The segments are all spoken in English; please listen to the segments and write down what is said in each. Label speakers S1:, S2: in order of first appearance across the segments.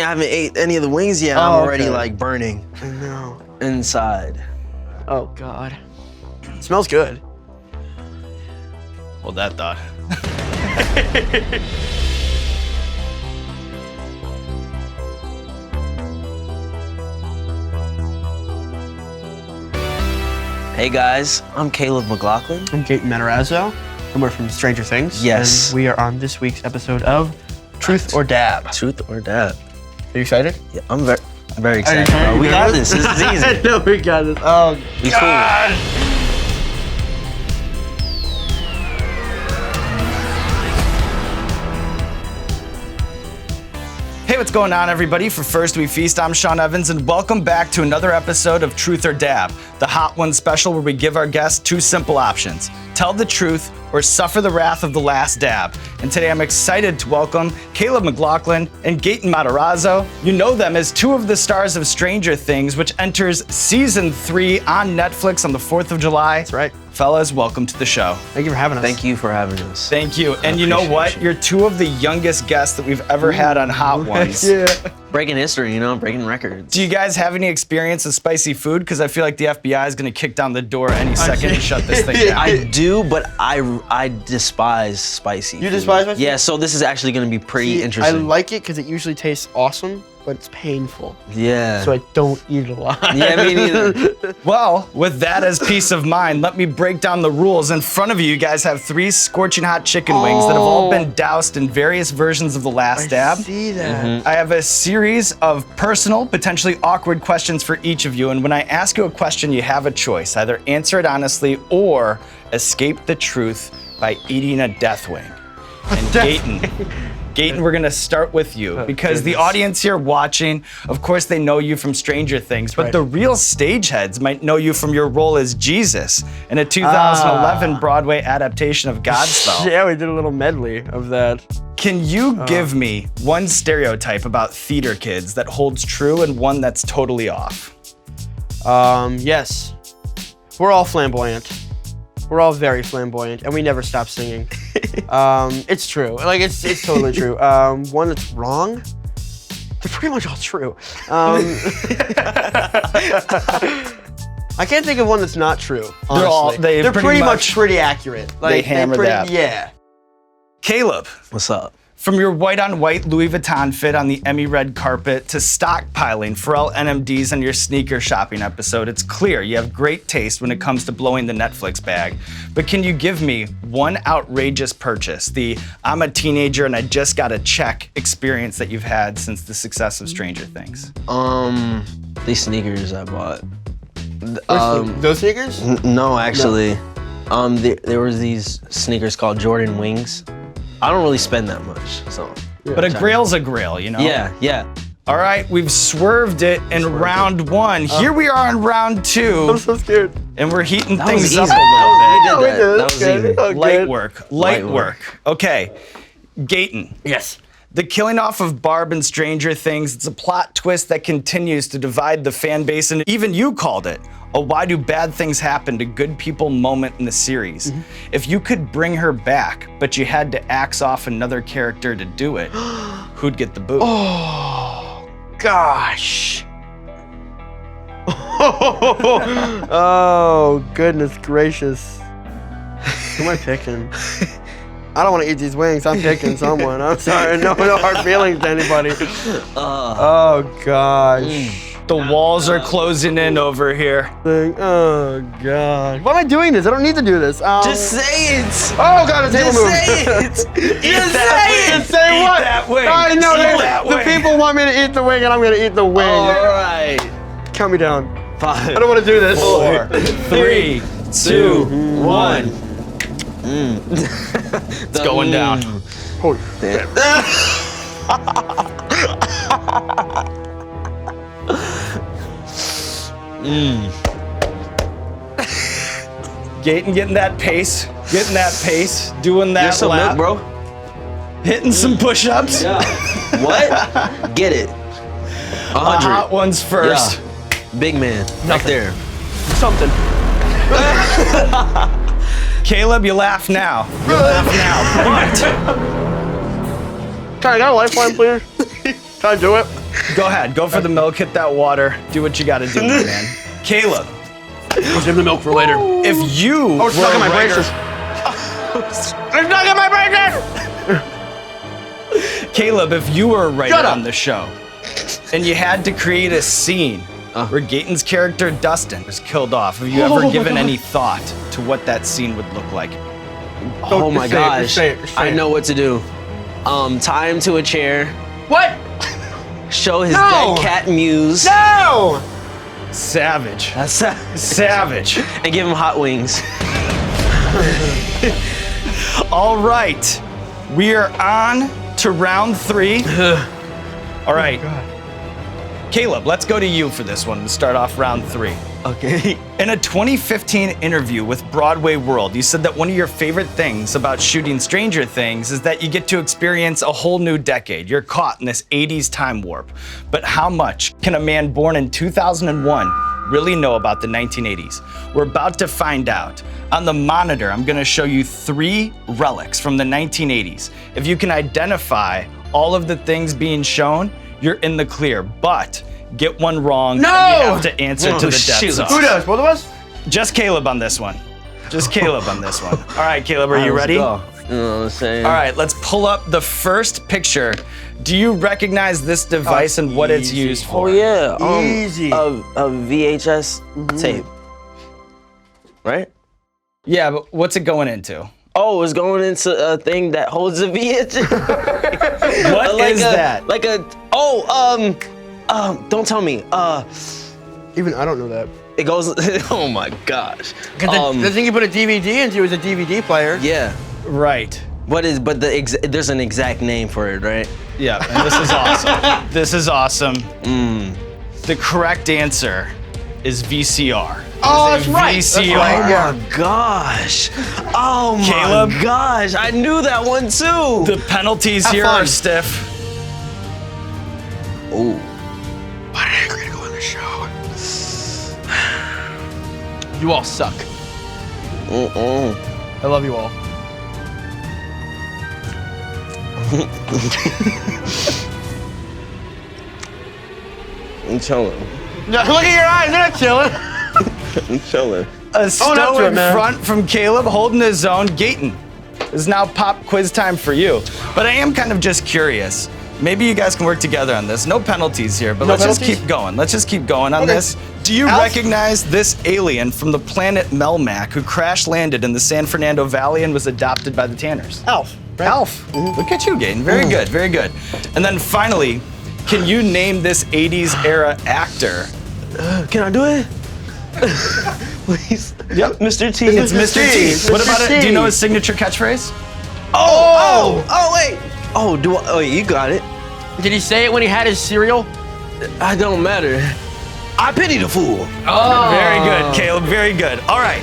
S1: I haven't ate any of the wings yet. I'm already like burning.
S2: I know.
S1: Inside.
S2: Oh God. It smells good.
S3: Hold that thought.
S1: Hey guys, I'm Caleb McLaughlin.
S2: I'm Gaten Matarazzo, and we're from Stranger Things.
S1: Yes.
S2: And we are on this week's episode of Truth or Dab.
S1: Truth or Dab.
S2: Are you excited?
S1: Yeah, I'm very excited.
S2: excited?
S1: Bro. We got this. This is easy.
S2: I know we got this. Oh,
S1: We
S2: God.
S1: cool.
S3: Hey, what's going on, everybody? For First We Feast, I'm Sean Evans, and welcome back to another episode of Truth or Dab, the Hot One special where we give our guests two simple options: tell the truth or suffer the wrath of the last dab. And today I'm excited to welcome Caleb McLaughlin and Gaten Matarazzo. You know them as two of the stars of Stranger Things, which enters season 3 on Netflix on the 4th of July.
S2: That's right.
S3: Fellas, welcome to the show.
S2: Thank you for having us.
S1: Thank you for having us.
S3: Thank you. And you know what? You're two of the youngest guests that we've ever had on Hot Ones.
S2: Yeah.
S1: Breaking history, breaking records.
S3: Do you guys have any experience with spicy food? Because I feel like the FBI is going to kick down the door any second to shut this thing down.
S1: I do, but I despise spicy.
S2: You despise spicy?
S1: Yeah, so this is actually going to be pretty
S2: I
S1: interesting.
S2: like it because it usually tastes awesome, but it's painful.
S1: Yeah.
S2: So I don't eat it a lot.
S1: Yeah, me neither.
S3: Well, with that as peace of mind, let me break down the rules. In front of you, you guys have 3 scorching hot chicken wings that have all been doused in various versions of the last dab.
S2: I see that.
S3: I have a series of personal, potentially awkward questions for each of you, and when I ask you a question, you have a choice. Either answer it honestly or escape the truth by eating a death wing. And Gaten, we're gonna start with you because the audience here watching, of course, they know you from Stranger Things, but the real stageheads might know you from your role as Jesus in a 2011 Broadway adaptation of Godspell.
S2: Yeah, we did a little medley of that.
S3: Can you give me one stereotype about theater kids that holds true and one that's totally off?
S2: Yes. We're all flamboyant. We're all very flamboyant, and we never stop singing. It's true. Like, it's totally true. One that's wrong? They're pretty much all true. I can't think of one that's not true, honestly. They're pretty much pretty accurate. Like,
S3: they hammer that.
S2: Yeah.
S3: Caleb,
S1: What's up?
S3: from your white-on-white Louis Vuitton fit on the Emmy red carpet to stockpiling Pharrell NMDs on your sneaker shopping episode, it's clear you have great taste when it comes to blowing the Netflix bag. But can you give me one outrageous purchase, the I'm a teenager and I just got a check experience that you've had since the success of Stranger Things?
S1: These sneakers I bought.
S2: Those sneakers?
S1: No, actually. There was these sneakers called Jordan Wings. I don't really spend that much, so.
S3: But a grail's a grail, you know?
S1: Yeah.
S3: All right, we've swerved it in round 1. Here we are in round 2.
S2: I'm so scared.
S3: And we're heating
S1: That was
S3: things
S1: easy.
S3: up a little bit.
S1: We did that. That was easy.
S3: Light work.
S1: Light work.
S3: Okay, Gaten.
S2: Yes.
S3: The killing off of Barb in Stranger Things, it's a plot twist that continues to divide the fan base, and even you called it a why do bad things happen to good people moment in the series. If you could bring her back, but you had to axe off another character to do it, who'd get the boot?
S2: Oh, gosh. Oh, goodness gracious. Who am I picking? I don't want to eat these wings. I'm picking someone. I'm sorry. No hard feelings to anybody. Oh, gosh.
S3: The walls are closing in over here.
S2: Oh, God. Why am I doing this? I don't need to do this.
S1: Just say it.
S2: Oh, God, the table
S1: Just
S2: moved.
S1: say it. Just say it.
S2: Just say what?
S3: that wing.
S2: I know.
S3: Eat that
S2: The
S3: wing.
S2: people want me to eat the wing, and I'm going to eat the wing.
S1: All right.
S2: Count me down.
S1: 5.
S2: I don't want to do this.
S3: 4, 3, 2, 1. It's going down.
S2: Holy shit.
S3: Gaten getting that pace, doing that
S1: There's some
S3: lap,
S1: milk, bro.
S3: hitting some push-ups.
S1: Yeah. What? Get it. 100.
S3: Hot ones first.
S1: Yeah. Big man. Right there.
S2: Something.
S3: Caleb, you laugh now. You laugh now.
S2: Can I get a lifeline, please? Can I do it?
S3: Go ahead. Go for the milk. Hit that water. Do what you got to do, my man. Caleb.
S2: I'll save the milk for later.
S3: If you
S2: Oh, it's stuck in my braces. It's stuck in my braces!
S3: Caleb, if you were a writer
S2: Shut up.
S3: on the show and you had to create a scene where Gaten's character Dustin was killed off, have you ever given any thought to what that scene would look like?
S1: Oh my
S2: Just say it,
S1: gosh.
S2: just say it, just say
S1: I
S2: it.
S1: know what to do. Tie him to a chair,
S2: What?
S1: show his
S2: No!
S1: dead cat muse,
S2: No!
S3: Savage.
S1: That's
S3: Savage.
S1: and give him hot wings.
S3: All right. We are on to round 3. All right. Caleb, let's go to you for this one to start off round 3.
S1: Okay.
S3: In a 2015 interview with Broadway World, you said that one of your favorite things about shooting Stranger Things is that you get to experience a whole new decade. You're caught in this 80s time warp. But how much can a man born in 2001 really know about the 1980s? We're about to find out. On the monitor, I'm gonna show you 3 relics from the 1980s. If you can identify all of the things being shown, you're in the clear. But get one wrong,
S2: No!
S3: and you have to answer to the death
S1: shoot.
S3: zone.
S2: Who does? Both of us?
S3: Just Caleb on this one. Just Caleb on this one. All right, Caleb, are you ready?
S1: Let's go. You know what I'm saying?
S3: All right, let's pull up the first picture. Do you recognize this device and what it's
S2: easy.
S3: used for?
S1: Oh yeah.
S2: Easy.
S1: A VHS tape. Right?
S3: Yeah, but what's it going into?
S1: Oh, it's going into a thing that holds a VHS.
S3: What is that?
S1: Like a don't tell me.
S2: Even I don't know that.
S1: It goes. Oh my gosh.
S2: The thing you put a DVD into is a DVD player.
S1: Yeah.
S3: Right.
S1: There's an exact name for it, right?
S3: Yeah, and this is awesome. This is awesome. The correct answer is VCR.
S2: Oh,
S3: It is
S2: that's
S3: a
S2: right. That's
S3: VCR.
S2: right,
S1: Oh
S2: yeah.
S1: my gosh. Oh my
S3: Caleb?
S1: gosh. I knew that one too.
S3: The penalties
S2: Have
S3: here
S2: fun.
S3: are stiff.
S1: Oh.
S2: Why did I agree to go on the show? You all suck. I love you all.
S1: I'm chilling.
S2: No, look at your eyes. They're not chilling.
S1: I'm chilling.
S3: A
S2: Own up to
S3: stoic
S2: it, man.
S3: front from Caleb holding his own. Gaten, is now pop quiz time for you. But I am kind of just curious. Maybe you guys can work together on this. No penalties here, but
S2: No
S3: let's just
S2: penalties?
S3: keep going. Let's just keep going on
S2: Okay.
S3: this. Do you
S2: Alf?
S3: recognize this alien from the planet Melmac who crash landed in the San Fernando Valley and was adopted by the Tanners?
S2: Alf. Right?
S3: Alf. Look at you, Gaten. Very good, very good. And then finally, can you name this 80s era actor?
S1: Can I do it? Please.
S3: Yep.
S1: Mr. T.
S3: It's Mr. T.
S2: Mr.
S3: What about it? Do you know
S2: T.
S3: his signature catchphrase?
S1: Oh, wait. Oh, you got it.
S2: Did he say it when he had his cereal?
S1: I don't matter. I pity the fool.
S3: Very good, Caleb. Very good. All right.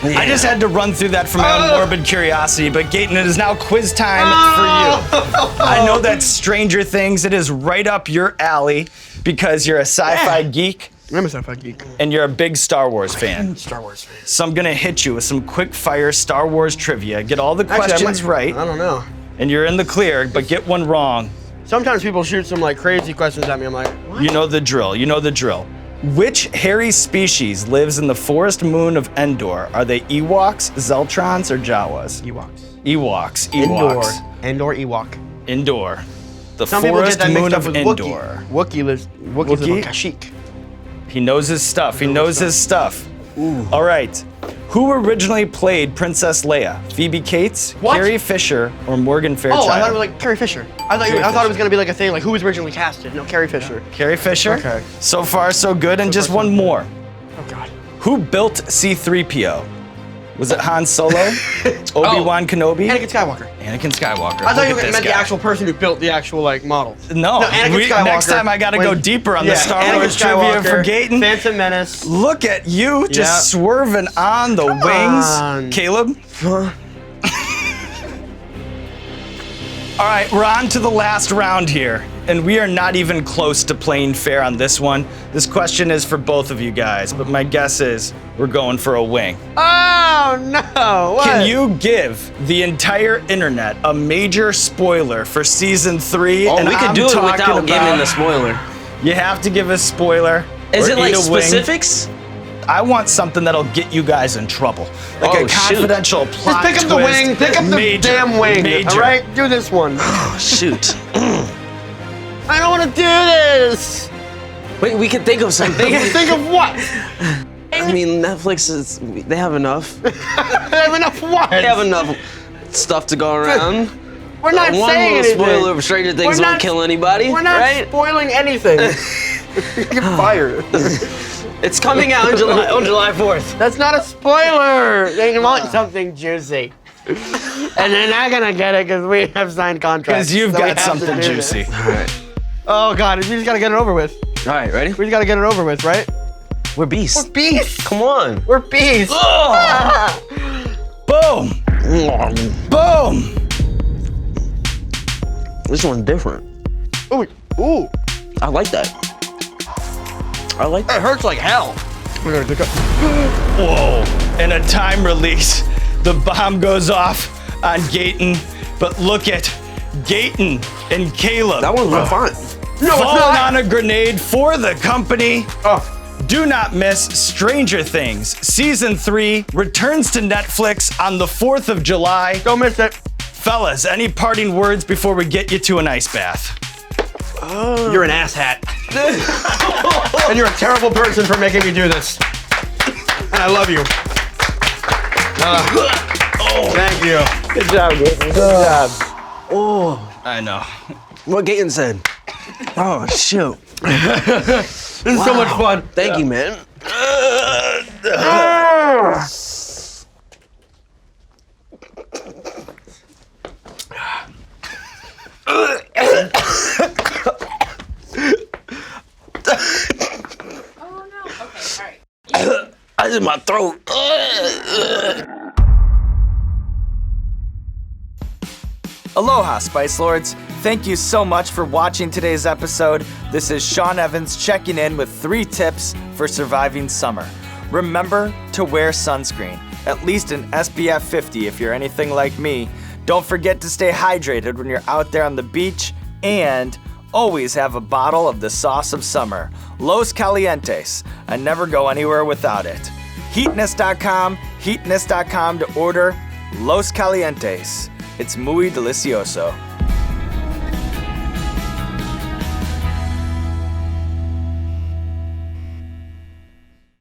S3: I just had to run through that for my own morbid curiosity, but Gaten, it is now quiz time for you. I know that Stranger Things, it is right up your alley because you're a sci-fi geek
S2: I'm a sci-fi geek.
S3: and you're a big Star Wars fan.
S2: Star Wars fan.
S3: So I'm gonna hit you with some quick fire Star Wars trivia. Get all the questions right,
S2: I don't know.
S3: and you're in the clear, but get one wrong.
S2: Sometimes people shoot some like crazy questions at me. I'm like, what?
S3: You know the drill. You know the drill. Which hairy species lives in the forest moon of Endor? Are they Ewoks, Zeltrons, or Jawas?
S2: Ewoks.
S3: Ewoks.
S2: Indoor.
S3: Ewoks.
S2: Endor Ewok.
S3: Endor. The
S2: Some people get
S3: forest
S2: that
S3: moon
S2: mixed up
S3: of
S2: with
S3: Endor.
S2: Wookiee lives. Wookiees live on
S3: Wookiee?
S2: Kashyyyk.
S3: He knows his stuff. He knows his stuff. All right. Who originally played Princess Leia? Phoebe Cates,
S2: What?
S3: Carrie Fisher, or Morgan Fairchild?
S2: Oh, I thought it was like Carrie Fisher. I thought it was gonna be like a thing like who was originally casted. No, Carrie Fisher.
S3: Carrie Fisher?
S2: Okay.
S3: So far, so good. And just
S2: far, so
S3: one
S2: good.
S3: more.
S2: Oh God.
S3: Who built C-3PO? Was it Han Solo? Obi-Wan Kenobi?
S2: Anakin Skywalker.
S3: Anakin Skywalker.
S2: I thought you
S3: Look at
S2: meant
S3: this
S2: the
S3: guy.
S2: actual person who built the actual like model.
S3: No,
S2: Anakin Skywalker.
S3: next time I gotta go
S2: when-
S3: deeper on the
S2: Yeah,
S3: Star
S2: Anakin
S3: Wars trivia for
S2: Skywalker,
S3: Gaten.
S2: Phantom Menace.
S3: Look at you just
S2: Yeah.
S3: swerving on the wings,
S2: on.
S3: Caleb. All right, we're on to the last round here, and we are not even close to playing fair on this one. This question is for both of you guys, but my guess is we're going for a wing.
S2: Oh no! What?
S3: Can you give the entire internet a major spoiler for season 3?
S1: Oh,
S3: and
S1: we could
S3: I'm
S1: do it
S3: talking
S1: without
S3: about
S1: giving the spoiler.
S3: You have to give a spoiler.
S1: Is
S3: or
S1: it like
S3: eat a wing.
S1: specifics?
S3: I want something that'll get you guys in trouble. Like
S1: Oh,
S3: a
S1: shoot.
S3: confidential plot
S2: Just pick up the
S3: twist.
S2: wing. Pick up the
S3: Major,
S2: damn wing.
S3: major.
S2: All right, do this one.
S1: Oh, shoot.
S2: I don't want to do this.
S1: Wait, we can think of something.
S2: Think of what?
S1: I mean, Netflix is, they have enough.
S2: I have enough what?
S1: They have enough stuff to go around.
S2: We're not
S1: One
S2: saying
S1: little
S2: anything.
S1: spoiler of Stranger Things
S2: We're
S1: won't
S2: not-
S1: kill anybody,
S2: We're not
S1: right?
S2: spoiling anything. You get fired.
S1: It's coming out on July 4th.
S2: That's not a spoiler. They want something juicy. And they're not gonna get it because we have signed contracts.
S3: Because you've
S2: so we
S3: got
S2: have to
S3: something
S2: do this.
S3: juicy.
S1: All right.
S2: Oh God, we just gotta get it over with.
S1: All right, ready?
S2: We just gotta get it over with, right?
S1: We're beasts.
S2: We're beasts.
S1: Come on.
S2: We're beasts.
S3: Boom! Boom!
S1: This one's different.
S2: Ooh, ooh.
S1: I like that. I like that.
S2: It hurts like hell. We're gonna pick up.
S3: Whoa. And a time release. The bomb goes off on Gaten, but look at Gaten and Caleb.
S1: That one's fun.
S2: No, it's
S3: falling
S2: not.
S3: on a grenade for the company.
S2: Oh.
S3: Do not miss Stranger Things. Season 3 returns to Netflix on the 4th of July.
S2: Don't miss it.
S3: Fellas, any parting words before we get you to an ice bath?
S2: You're an asshat. And you're a terrible person for making me do this. And I love you. Thank you. Good job, Gaten. Good job.
S1: Oh,
S3: I know.
S1: what Gaten said. Oh, shoot.
S2: This is so much fun.
S1: Thank you, man.
S4: Oh no. Okay, all right.
S1: Ice in my throat.
S5: Aloha, Spice Lords. Thank you so much for watching today's episode. This is Sean Evans checking in with 3 tips for surviving summer. Remember to wear sunscreen, at least an SPF 50 if you're anything like me. Don't forget to stay hydrated when you're out there on the beach, and always have a bottle of the sauce of summer, Los Calientes. I never go anywhere without it. Heatness.com to order Los Calientes. It's muy delicioso.